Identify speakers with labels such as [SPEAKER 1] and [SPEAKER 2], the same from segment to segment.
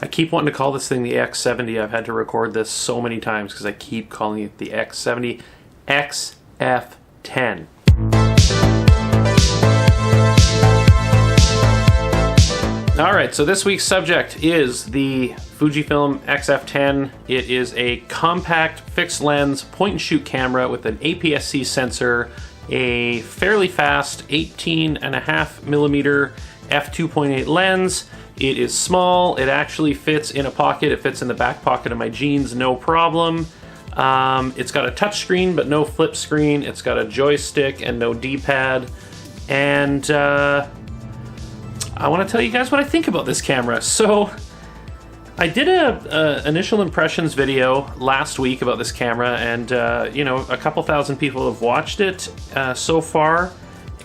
[SPEAKER 1] I keep wanting to call this thing the X70. I've had to record this so many times because I keep calling it the X70 XF10. Alright, so this week's subject is the Fujifilm XF10. It is a compact fixed lens point and shoot camera with an APS-C sensor, a fairly fast 18.5mm f2.8 lens. It is small, it actually fits in a pocket, it fits in the back pocket of my jeans, no problem. It's got a touch screen but no flip screen, it's got a joystick and no D-pad, and I want to tell you guys what I think about this camera. So I did a initial impressions video last week about this camera, and you know, a couple thousand people have watched it so far,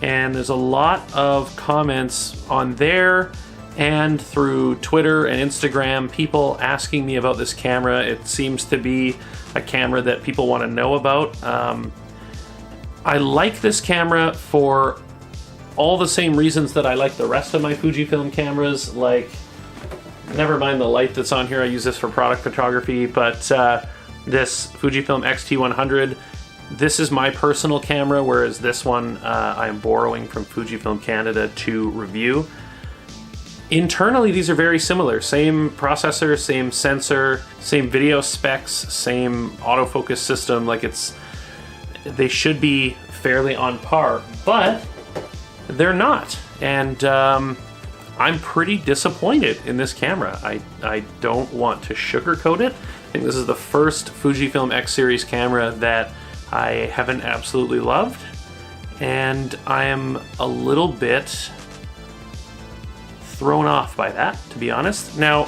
[SPEAKER 1] and there's a lot of comments on there and through Twitter and Instagram, people asking me about this camera. It seems to be a camera that people want to know about. I like this camera for all the same reasons that I like the rest of my Fujifilm cameras. Like, never mind the light that's on here, I use this for product photography, but this Fujifilm X-T100, this is my personal camera, whereas this one I am borrowing from Fujifilm Canada to review. Internally, these are very similar. Same processor, same sensor, same video specs, same autofocus system. Like, they should be fairly on par, but they're not. And I'm pretty disappointed in this camera. I don't want to sugarcoat it. I think this is the first Fujifilm X series camera that I haven't absolutely loved, and I am a little bit thrown off by that, to be honest. Now,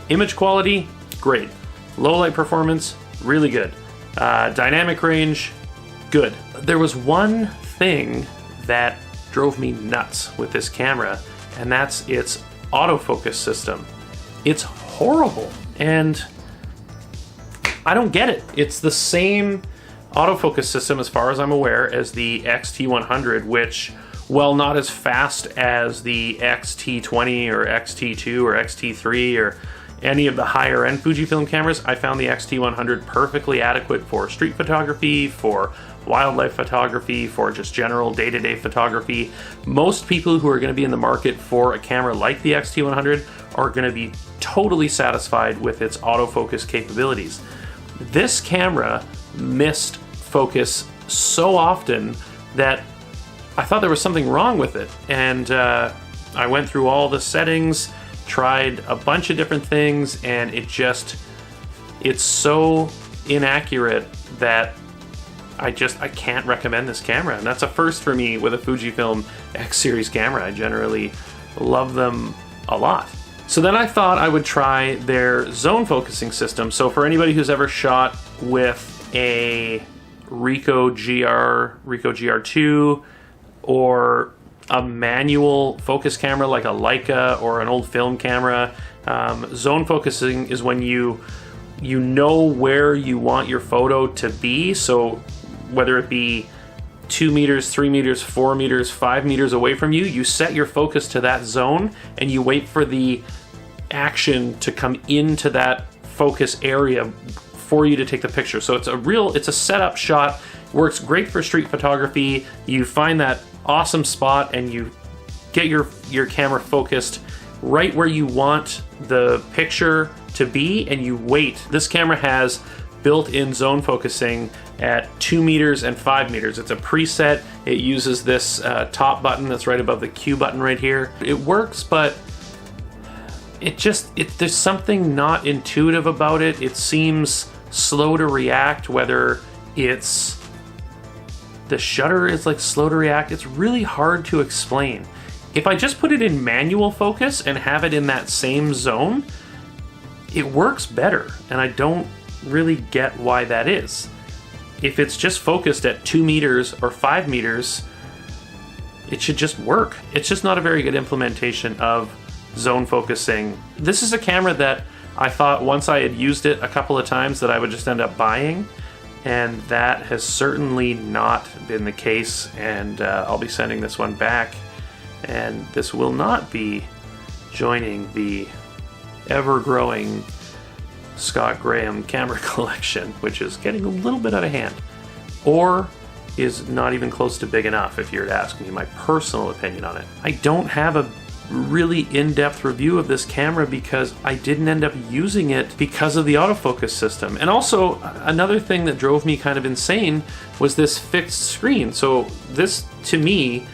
[SPEAKER 1] image quality, great. Low light performance, really good. Dynamic range, good. There was one thing that drove me nuts with this camera, and that's its autofocus system. It's horrible, and I don't get it. It's the same autofocus system, as far as I'm aware, as the X-T100, which, while not as fast as the X-T20 or X-T2 or X-T3 or any of the higher end Fujifilm cameras, I found the X-T100 perfectly adequate for street photography, for wildlife photography, for just general day-to-day photography. Most people who are going to be in the market for a camera like the X-T100 are going to be totally satisfied with its autofocus capabilities. This camera missed focus so often that I thought there was something wrong with it, and I went through all the settings, tried a bunch of different things, and it's so inaccurate that I can't recommend this camera. And that's a first for me with a Fujifilm X series camera. I generally love them a lot. So then I thought I would try their zone focusing system. So for anybody who's ever shot with a Ricoh GR2 or a manual focus camera like a Leica or an old film camera, zone focusing is when you know where you want your photo to be. So whether it be 2 meters, 3 meters, 4 meters, 5 meters away from you, you set your focus to that zone and you wait for the action to come into that focus area for you to take the picture. So it's a setup shot, works great for street photography. You find that awesome spot and you get your camera focused right where you want the picture to be, and you wait. This camera has built-in zone focusing at 2 meters and 5 meters. It's a preset. It uses this top button that's right above the Q button right here. It works, but there's something not intuitive about it. It seems slow to react, whether it's the shutter is like slow to react. It's really hard to explain. If I just put it in manual focus and have it in that same zone, it works better, and I don't really get why that is. If it's just focused at 2 meters or 5 meters, it should just work. It's just not a very good implementation of zone focusing. This is a camera that I thought once I had used it a couple of times that I would just end up buying, and that has certainly not been the case, and I'll be sending this one back, and this will not be joining the ever-growing Scott Graham camera collection, which is getting a little bit out of hand, or is not even close to big enough, if you were to ask me my personal opinion on it. I don't have a really in-depth review of this camera because I didn't end up using it because of the autofocus system. And also, another thing that drove me kind of insane was this fixed screen. So this, to me,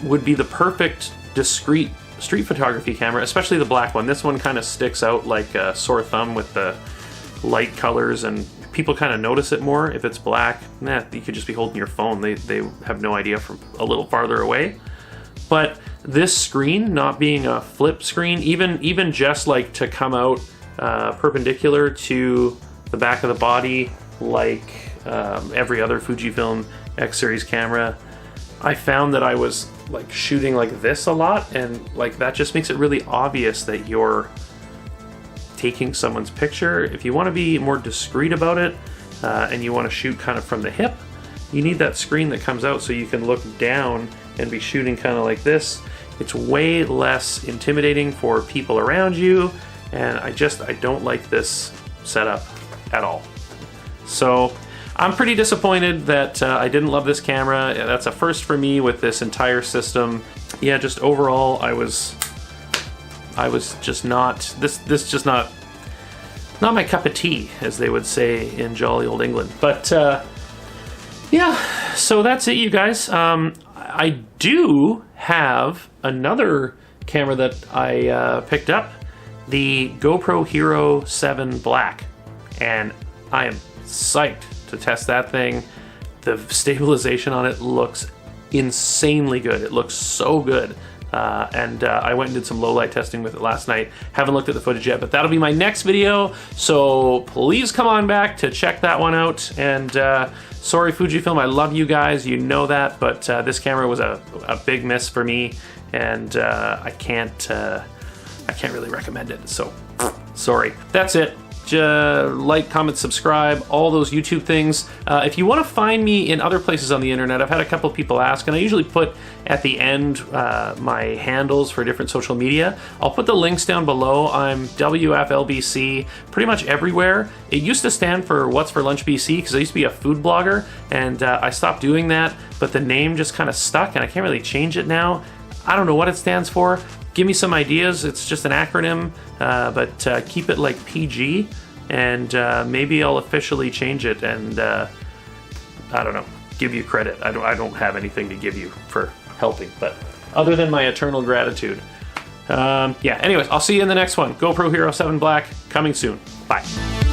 [SPEAKER 1] would be the perfect discrete street photography camera, especially the black one. This one kind of sticks out like a sore thumb with the light colors, and people kind of notice it more if it's black. Nah, you could just be holding your phone. They have no idea from a little farther away. But this screen not being a flip screen, even just like to come out perpendicular to the back of the body like every other Fujifilm X series camera, I found that I was like shooting like this a lot, and like that just makes it really obvious that you're taking someone's picture. If you want to be more discreet about it and you want to shoot kind of from the hip, you need that screen that comes out so you can look down and be shooting kind of like this. It's way less intimidating for people around you, and I don't like this setup at all. So I'm pretty disappointed that I didn't love this camera. That's a first for me with this entire system. Yeah, just overall, I was just not, this just not my cup of tea, as they would say in jolly old England. But yeah, so that's it, you guys. I do have another camera that I picked up, the GoPro Hero 7 Black, and I am psyched to test that thing. The stabilization on it looks insanely good. It looks so good. And I went and did some low light testing with it last night. Haven't looked at the footage yet, but that'll be my next video. So please come on back to check that one out. And sorry, Fujifilm, I love you guys, you know that, but this camera was a big miss for me, and I can't really recommend it. So sorry. That's it. Like, comment, subscribe, all those YouTube things. If you want to find me in other places on the internet, I've had a couple of people ask, and I usually put at the end my handles for different social media. I'll put the links down below. I'm WFLBC pretty much everywhere. It used to stand for What's for Lunch BC because I used to be a food blogger, and I stopped doing that, but the name just kind of stuck, and I can't really change it now. I don't know what it stands for. Give me some ideas. It's just an acronym, but keep it like PG, and maybe I'll officially change it and I don't know, give you credit. I don't have anything to give you for helping, but other than my eternal gratitude. Yeah, anyways, I'll see you in the next one. GoPro Hero 7 Black, coming soon. Bye.